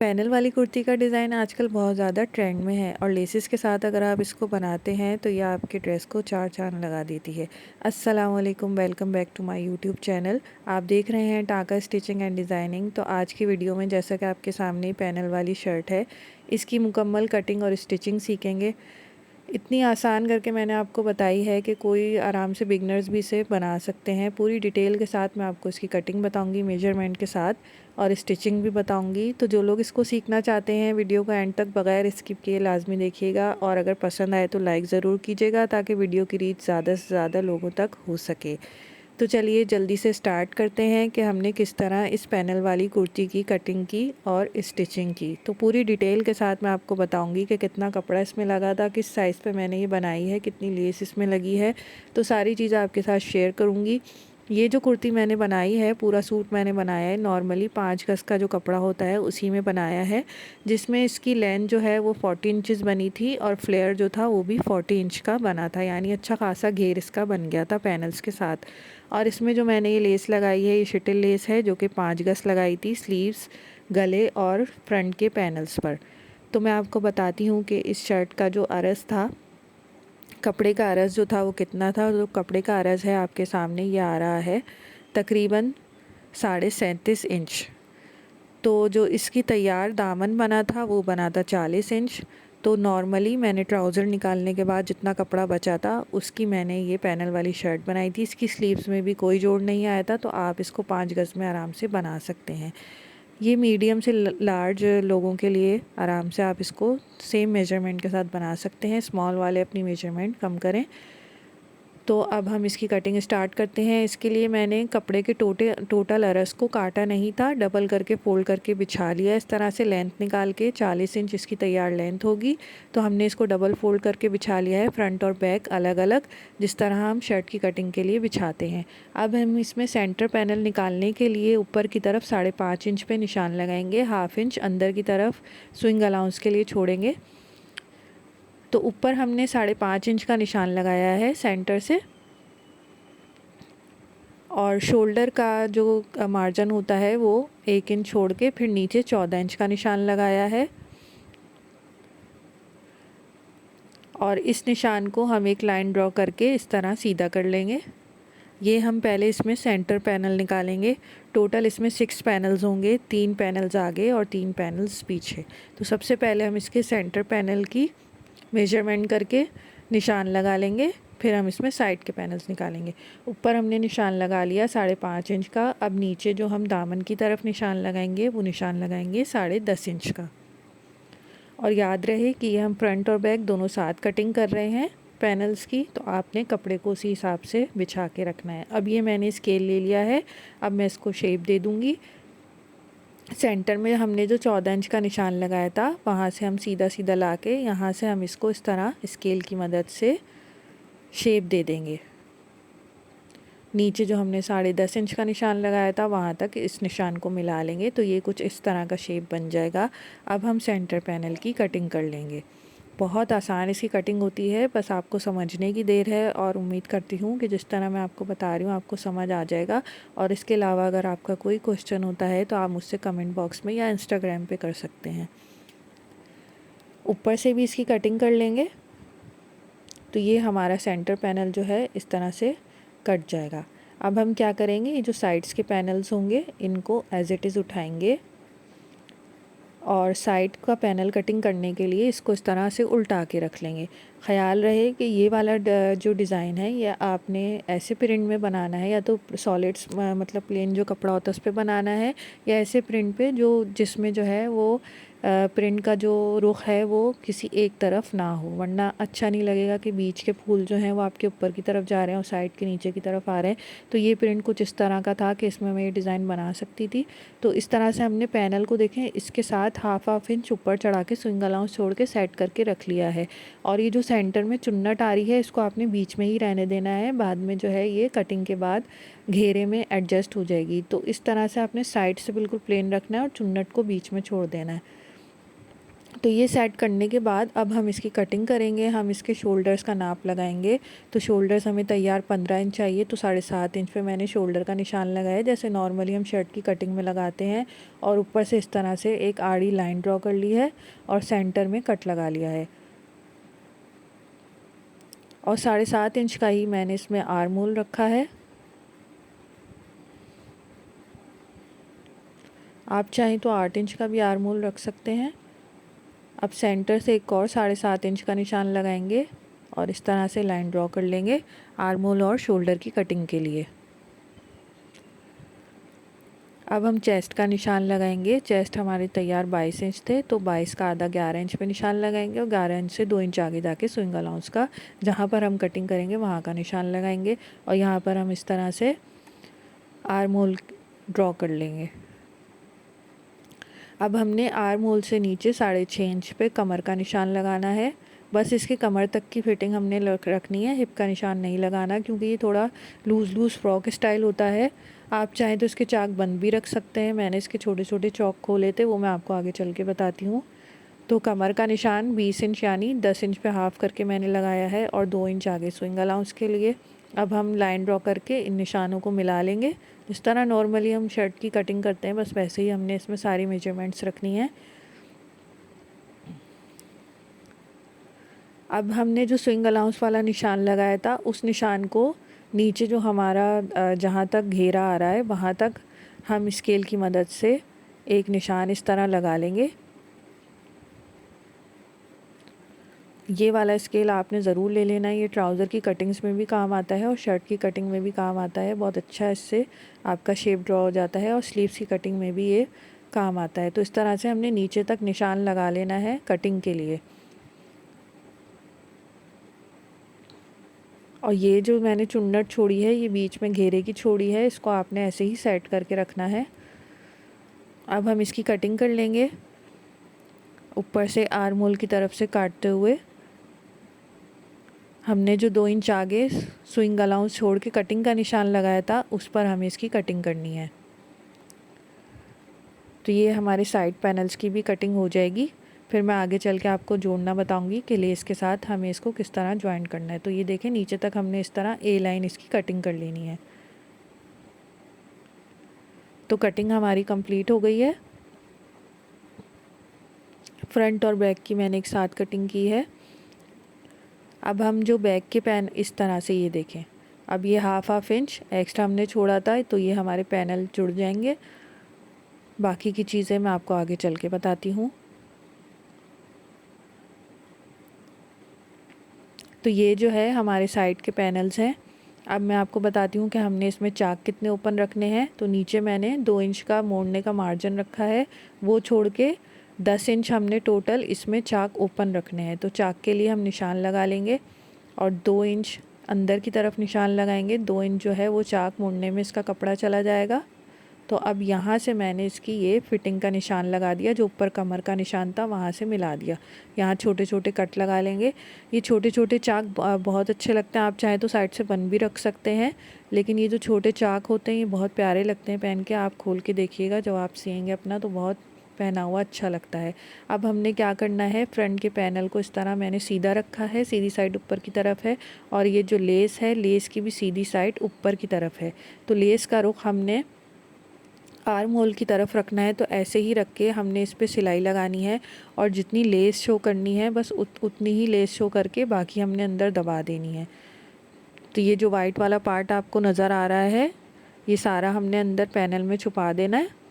Panel वाली कुर्ती का design आजकल बहुत ज़्यादा ट्रेंड में है और लेसेस के साथ अगर आप इसको बनाते हैं तो ये आपके ड्रेस को चार चांद लगा देती है। अस्सलाम वालेकुम, welcome back to my YouTube channel. आप देख रहे हैं टाका स्टिचिंग एंड डिज़ाइनिंग। तो आज की वीडियो में जैसा कि आपके सामने पैनल वाली शर्ट है, इसकी मुकम्मल कटिंग और स्टिचिंग सीखेंगे। इतनी आसान करके मैंने आपको बताई है कि कोई आराम से बिगनर्स भी इसे बना सकते हैं। पूरी डिटेल के साथ मैं आपको इसकी कटिंग बताऊंगी मेजरमेंट के साथ, और स्टिचिंग भी बताऊंगी। तो जो लोग इसको सीखना चाहते हैं वीडियो को एंड तक बगैर स्किप किए लाजमी देखिएगा, और अगर पसंद आए तो लाइक ज़रूर कीजिएगा ताकि वीडियो की रीच ज़्यादा से ज़्यादा लोगों तक हो सके। तो चलिए जल्दी से स्टार्ट करते हैं कि हमने किस तरह इस पैनल वाली कुर्ती की कटिंग की और स्टिचिंग की। तो पूरी डिटेल के साथ मैं आपको बताऊंगी कि कितना कपड़ा इसमें लगा था, किस साइज़ पे मैंने ये बनाई है, कितनी लेस इसमें लगी है। तो सारी चीज़ें आपके साथ शेयर करूंगी। ये जो कुर्ती मैंने बनाई है, पूरा सूट मैंने बनाया है नॉर्मली 5 गज़ का जो कपड़ा होता है उसी में बनाया है, जिसमें इसकी लेंथ जो है वो 40 इंचेस बनी थी और फ्लेयर जो था वो भी 40 इंच का बना था, यानी अच्छा खासा घेर इसका बन गया था पैनल्स के साथ। और इसमें जो मैंने ये लेस लगाई है, ये शिटिल लेस है जो कि 5 गज़ लगाई थी स्लीव्स, गले और फ्रंट के पैनल्स पर। तो मैं आपको बताती हूँ कि इस शर्ट का जो अरज़ था, कपड़े का अरज़ जो था वो कितना था। तो कपड़े का अरज़ है आपके सामने, ये आ रहा है तकरीबन 37.5 इंच। तो जो इसकी तैयार दामन बना था वो बना था 40 इंच। तो नॉर्मली मैंने ट्राउज़र निकालने के बाद जितना कपड़ा बचा था उसकी मैंने ये पैनल वाली शर्ट बनाई थी। इसकी स्लीव्स में भी कोई जोड़ नहीं आया था, तो आप इसको 5 गज़ में आराम से बना सकते हैं। ये मीडियम से लार्ज लोगों के लिए आराम से आप इसको सेम मेजरमेंट के साथ बना सकते हैं। स्मॉल वाले अपनी मेजरमेंट कम करें। तो अब हम इसकी कटिंग स्टार्ट करते हैं। इसके लिए मैंने कपड़े के टोटल अरज़ को काटा नहीं था, डबल करके फोल्ड करके बिछा लिया। इस तरह से लेंथ निकाल के 40 इंच इसकी तैयार लेंथ होगी, तो हमने इसको डबल फोल्ड करके बिछा लिया है, फ्रंट और बैक अलग अलग, जिस तरह हम शर्ट की कटिंग के लिए बिछाते हैं। अब हम इसमें सेंटर पैनल निकालने के लिए ऊपर की तरफ 5.5 इंच पे निशान लगाएंगे, 1/2 इंच अंदर की तरफ स्विंग अलाउंस के लिए छोड़ेंगे। तो ऊपर हमने 5.5 इंच का निशान लगाया है सेंटर से, और शोल्डर का जो मार्जिन होता है वो 1 इंच छोड़ के फिर नीचे 14 इंच का निशान लगाया है। और इस निशान को हम एक लाइन ड्रॉ करके इस तरह सीधा कर लेंगे। ये हम पहले इसमें सेंटर पैनल निकालेंगे। टोटल इसमें 6 पैनल्स होंगे, 3 पैनल्स आगे और 3 पैनल्स पीछे। तो सबसे पहले हम इसके सेंटर पैनल की मेजरमेंट करके निशान लगा लेंगे, फिर हम इसमें साइड के पैनल्स निकालेंगे। ऊपर हमने निशान लगा लिया 5.5 इंच का। अब नीचे जो हम दामन की तरफ निशान लगाएंगे वो निशान लगाएंगे 10.5 इंच का। और याद रहे कि ये हम फ्रंट और बैक दोनों साथ कटिंग कर रहे हैं पैनल्स की, तो आपने कपड़े को उसी हिसाब से बिछा के रखना है। अब ये मैंने स्केल ले लिया है, अब मैं इसको शेप दे दूँगी। सेंटर में हमने जो 14 इंच का निशान लगाया था वहाँ से हम सीधा सीधा ला के यहाँ से हम इसको इस तरह स्केल की मदद से शेप दे देंगे। नीचे जो हमने 10.5 इंच का निशान लगाया था वहाँ तक इस निशान को मिला लेंगे, तो ये कुछ इस तरह का शेप बन जाएगा। अब हम सेंटर पैनल की कटिंग कर लेंगे। बहुत आसान इसकी कटिंग होती है, बस आपको समझने की देर है, और उम्मीद करती हूँ कि जिस तरह मैं आपको बता रही हूँ आपको समझ आ जाएगा। और इसके अलावा अगर आपका कोई क्वेश्चन होता है तो आप मुझसे कमेंट बॉक्स में या इंस्टाग्राम पे कर सकते हैं। ऊपर से भी इसकी कटिंग कर लेंगे। तो ये हमारा सेंटर पैनल जो है इस तरह से कट जाएगा। अब हम क्या करेंगे, ये जो साइड्स के पैनल्स होंगे इनको एज इट इज़ उठाएंगे, और साइड का पैनल कटिंग करने के लिए इसको इस तरह से उल्टा के रख लेंगे। ख़याल रहे कि ये वाला जो डिज़ाइन है ये आपने ऐसे प्रिंट में बनाना है, या तो सॉलिड्स मतलब प्लेन जो कपड़ा होता है उस पर बनाना है, या ऐसे प्रिंट पे जो जिसमें जो है वो प्रिंट का जो रुख है वो किसी एक तरफ ना हो, वरना अच्छा नहीं लगेगा कि बीच के फूल जो हैं वो आपके ऊपर की तरफ जा रहे हैं और साइड के नीचे की तरफ आ रहे हैं। तो ये प्रिंट कुछ इस तरह का था कि इसमें मैं ये डिज़ाइन बना सकती थी। तो इस तरह से हमने पैनल को देखें इसके साथ 1/2 इंच ऊपर चढ़ा के स्विंग अलाउंस छोड़ के सेट करके रख लिया है। और ये जो सेंटर में चुन्नट आ रही है इसको आपने बीच में ही रहने देना है, बाद में जो है ये कटिंग के बाद घेरे में एडजस्ट हो जाएगी। तो इस तरह से आपने साइड से बिल्कुल प्लेन रखना है और चुन्नट को बीच में छोड़ देना है। तो ये सेट करने के बाद अब हम इसकी कटिंग करेंगे। हम इसके शोल्डर्स का नाप लगाएंगे। तो शोल्डर्स हमें तैयार 15 इंच चाहिए, तो 7.5 इंच पे मैंने शोल्डर का निशान लगाया जैसे नॉर्मली हम शर्ट की कटिंग में लगाते हैं। और ऊपर से इस तरह से एक आड़ी लाइन ड्रॉ कर ली है और सेंटर में कट लगा लिया है। और 7.5 इंच का ही मैंने इसमें आर्म होल रखा है। आप चाहें तो 8 इंच का भी आर्म होल रख सकते हैं। अब सेंटर से एक और 7.5 इंच का निशान लगाएंगे और इस तरह से लाइन ड्रॉ कर लेंगे आर्म होल और शोल्डर की कटिंग के लिए। अब हम चेस्ट का निशान लगाएंगे। चेस्ट हमारे तैयार 22 इंच थे, तो 22 का आधा 11 इंच पे निशान लगाएंगे और 11 इंच से 2 इंच आगे जाके स्विंग अलाउंस का जहाँ पर हम कटिंग करेंगे वहाँ का निशान लगाएंगे। और यहाँ पर हम इस तरह से आर्म होल ड्रॉ कर लेंगे। अब हमने आर्म होल से नीचे 6.5 इंच पे कमर का निशान लगाना है। बस इसके कमर तक की फिटिंग हमने रखनी है, हिप का निशान नहीं लगाना, क्योंकि ये थोड़ा लूज़ फ्रॉक स्टाइल होता है। आप चाहें तो इसके चाक बंद भी रख सकते हैं। मैंने इसके छोटे छोटे चौक खोले थे, वो मैं आपको आगे चल के बताती हूँ। तो कमर का निशान 20 इंच यानी 10 इंच पे हाफ़ करके मैंने लगाया है और 2 इंच आगे स्विंग अलाउंस के लिए। अब हम लाइन ड्रॉ करके इन निशानों को मिला लेंगे। जिस तरह नॉर्मली हम शर्ट की कटिंग करते हैं, बस वैसे ही हमने इसमें सारी मेजरमेंट्स रखनी है। अब हमने जो स्विंग अलाउंस वाला निशान लगाया था, उस निशान को नीचे जो हमारा जहाँ तक घेरा आ रहा है वहाँ तक हम स्केल की मदद से एक निशान इस तरह लगा लेंगे। ये वाला स्केल आपने ज़रूर ले लेना है। ये ट्राउज़र की कटिंग्स में भी काम आता है और शर्ट की कटिंग में भी काम आता है। बहुत अच्छा इससे आपका शेप ड्रॉ हो जाता है और स्लीव्स की कटिंग में भी ये काम आता है। तो इस तरह से हमने नीचे तक निशान लगा लेना है कटिंग के लिए। और ये जो मैंने चुन्नट छोड़ी है, ये बीच में घेरे की छोड़ी है, इसको आपने ऐसे ही सेट करके रखना है। अब हम इसकी कटिंग कर लेंगे ऊपर से आर्म होल की तरफ से काटते हुए। हमने जो 2 इंच आगे स्विंग अलाउंस छोड़ के कटिंग का निशान लगाया था, उस पर हमें इसकी कटिंग करनी है। तो ये हमारे साइड पैनल्स की भी कटिंग हो जाएगी। फिर मैं आगे चल के आपको जोड़ना बताऊंगी कि लेस के साथ हमें इसको किस तरह ज्वाइन करना है। तो ये देखें, नीचे तक हमने इस तरह ए लाइन इसकी कटिंग कर लेनी है। तो कटिंग हमारी कंप्लीट हो गई है। फ्रंट और बैक की मैंने एक साथ कटिंग की है। अब हम जो बैक के पैन इस तरह से, ये देखें, अब ये हाफ इंच एक्स्ट्रा हमने छोड़ा था, तो ये हमारे पैनल जुड़ जाएंगे। बाकी की चीज़ें मैं आपको आगे चल के बताती हूँ। तो ये जो है हमारे साइड के पैनल्स हैं। अब मैं आपको बताती हूँ कि हमने इसमें चाक कितने ओपन रखने हैं। तो नीचे मैंने 2 इंच का मोड़ने का मार्जिन रखा है, वो छोड़ के 10 इंच हमने टोटल इसमें चाक ओपन रखने हैं। तो चाक के लिए हम निशान लगा लेंगे और 2 इंच अंदर की तरफ निशान लगाएंगे। 2 इंच जो है वो चाक मोड़ने में इसका कपड़ा चला जाएगा। तो अब यहाँ से मैंने इसकी ये फिटिंग का निशान लगा दिया, जो ऊपर कमर का निशान था वहाँ से मिला दिया। यहाँ छोटे छोटे कट लगा लेंगे। ये छोटे छोटे चाक बहुत अच्छे लगते हैं। आप चाहें तो साइड से बन भी रख सकते हैं, लेकिन ये जो छोटे चाक होते हैं ये बहुत प्यारे लगते हैं पहन के। आप खोल के देखिएगा जब आप सिएंगे अपना, तो बहुत पहना हुआ अच्छा लगता है। अब हमने क्या करना है, फ्रंट के पैनल को इस तरह मैंने सीधा रखा है, सीधी साइड ऊपर की तरफ है। और ये जो लेस है, लेस की भी सीधी साइड ऊपर की तरफ है। तो लेस का रुख हमने आर्म होल की तरफ रखना है। तो ऐसे ही रख के हमने इस पर सिलाई लगानी है और जितनी लेस शो करनी है बस उतनी ही लेस शो करके बाकी हमने अंदर दबा देनी है। तो ये जो वाइट वाला पार्ट आपको नज़र आ रहा है, ये सारा हमने अंदर पैनल में छुपा देना है।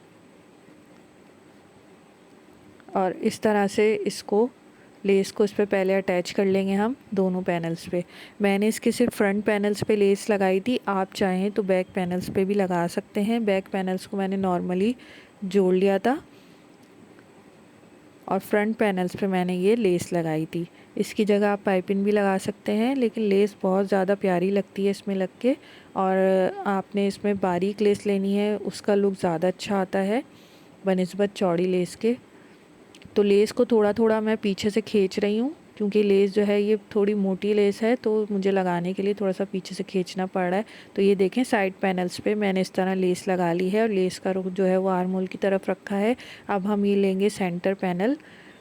और इस तरह से इसको लेस को इस पर पहले अटैच कर लेंगे हम दोनों पैनल्स पे। मैंने इसके सिर्फ फ्रंट पैनल्स पे लेस लगाई थी, आप चाहें तो बैक पैनल्स पे भी लगा सकते हैं। बैक पैनल्स को मैंने नॉर्मली जोड़ लिया था और फ्रंट पैनल्स पे मैंने ये लेस लगाई थी। इसकी जगह आप पाइपिंग भी लगा सकते हैं, लेकिन लेस बहुत ज़्यादा प्यारी लगती है इसमें लग के। और आपने इसमें बारीक लेस लेनी है, उसका लुक ज़्यादा अच्छा आता है बनिस्बत चौड़ी लेस के। तो लेस को थोड़ा थोड़ा मैं पीछे से खींच रही हूँ, क्योंकि लेस जो है ये थोड़ी मोटी लेस है, तो मुझे लगाने के लिए थोड़ा सा पीछे से खींचना पड़ रहा है। तो ये देखें, साइड पैनल्स पे मैंने इस तरह लेस लगा ली है और लेस का रुख जो है वो आर्म होल की तरफ रखा है। अब हम ये लेंगे सेंटर पैनल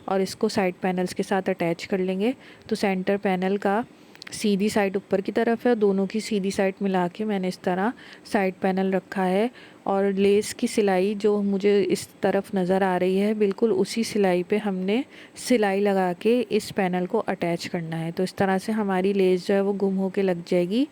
और इसको साइड पैनल्स के साथ अटैच कर लेंगे। तो सेंटर पैनल का सीधी साइड ऊपर की तरफ है, दोनों की सीधी साइड मिला के मैंने इस तरह साइड पैनल रखा है। और लेस की सिलाई जो मुझे इस तरफ नज़र आ रही है, बिल्कुल उसी सिलाई पे हमने सिलाई लगा के इस पैनल को अटैच करना है। तो इस तरह से हमारी लेस जो है वो गुम होके लग जाएगी।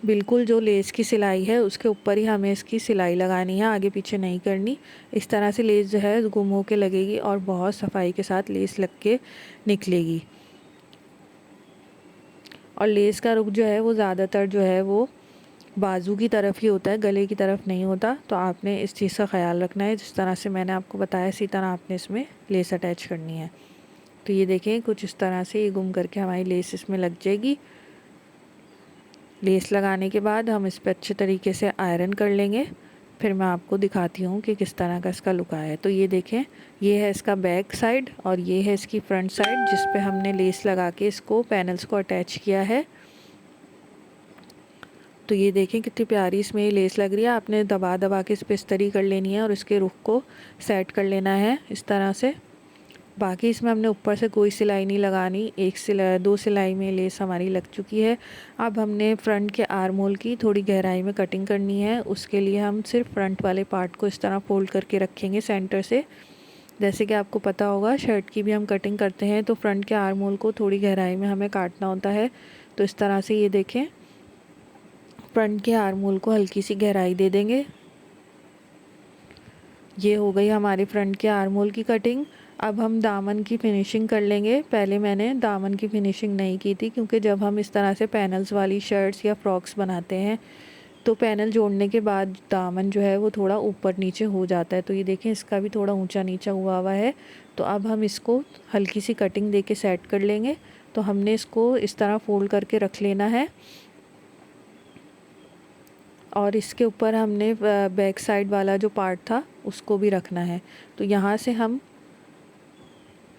बिल्कुल जो लेस की सिलाई है उसके ऊपर ही हमें इसकी सिलाई लगानी है, आगे पीछे नहीं करनी। इस तरह से लेस जो है गुम होके लगेगी और बहुत सफाई के साथ लेस लग के निकलेगी। और लेस का रुख जो है वो ज़्यादातर जो है वो बाजू की तरफ ही होता है, गले की तरफ नहीं होता। तो आपने इस चीज़ का ख़्याल रखना है। जिस तरह से मैंने आपको बताया इसी तरह आपने इसमें लेस अटैच करनी है। तो ये देखें कुछ इस तरह से ये गुम करके हमारी लेस इसमें लग जाएगी। लेस लगाने के बाद हम इस पर अच्छे तरीके से आयरन कर लेंगे। फिर मैं आपको दिखाती हूँ कि किस तरह का इसका लुक आया है। तो ये देखें, ये है इसका बैक साइड और ये है इसकी फ्रंट साइड जिस पे हमने लेस लगा के इसको पैनल्स को अटैच किया है। तो ये देखें कितनी प्यारी इसमें ये लेस लग रही है। आपने दबा दबा के इस पर इस्तरी कर लेनी है और इसके रुख को सेट कर लेना है इस तरह से। बाकी इसमें हमने ऊपर से कोई सिलाई नहीं लगानी, एक सिलाई 2 सिलाई में लेस हमारी लग चुकी है। अब हमने फ्रंट के आर्म होल की थोड़ी गहराई में कटिंग करनी है। उसके लिए हम सिर्फ फ्रंट वाले पार्ट को इस तरह फोल्ड करके रखेंगे सेंटर से। जैसे कि आपको पता होगा शर्ट की भी हम कटिंग करते हैं तो फ्रंट के आर्म होल को थोड़ी गहराई में हमें काटना होता है। तो इस तरह से ये देखें, फ्रंट के आर्म होल को हल्की सी गहराई दे देंगे। ये हो गई हमारे फ्रंट के आर्म होल की कटिंग। अब हम दामन की फिनिशिंग कर लेंगे। पहले मैंने दामन की फिनिशिंग नहीं की थी क्योंकि जब हम इस तरह से पैनल्स वाली शर्ट्स या फ्रॉक्स बनाते हैं तो पैनल जोड़ने के बाद दामन जो है वो थोड़ा ऊपर नीचे हो जाता है। तो ये देखें इसका भी थोड़ा ऊंचा नीचा हुआ है। तो अब हम इसको हल्की सी कटिंग दे के सेट कर लेंगे। तो हमने इसको इस तरह फोल्ड करके रख लेना है और इसके ऊपर हमने बैक साइड वाला जो पार्ट था उसको भी रखना है। तो यहाँ से हम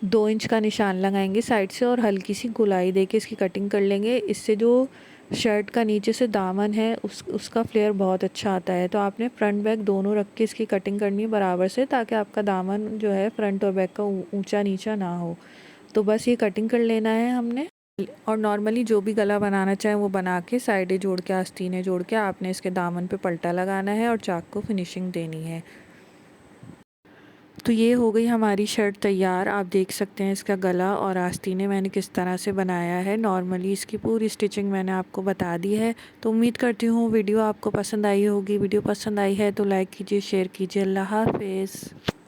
2 इंच का निशान लगाएंगे साइड से और हल्की सी गोलाई देके इसकी कटिंग कर लेंगे। इससे जो शर्ट का नीचे से दामन है उसका फ्लेयर बहुत अच्छा आता है। तो आपने फ्रंट बैक दोनों रख के इसकी कटिंग करनी है बराबर से, ताकि आपका दामन जो है फ्रंट और बैक का ऊंचा नीचा ना हो। तो बस ये कटिंग कर लेना है हमने। और नॉर्मली जो भी गला बनाना चाहें वो बना के साइडें जोड़ के आस्तीनें जोड़ के आपने इसके दामन पे पल्टा लगाना है और चाक को फिनिशिंग देनी है। तो ये हो गई हमारी शर्ट तैयार। आप देख सकते हैं इसका गला और आस्तीनें मैंने किस तरह से बनाया है। नॉर्मली इसकी पूरी स्टिचिंग मैंने आपको बता दी है। तो उम्मीद करती हूँ वीडियो आपको पसंद आई होगी। वीडियो पसंद आई है तो लाइक कीजिए, शेयर कीजिए। अल्लाह हाफ़िज़।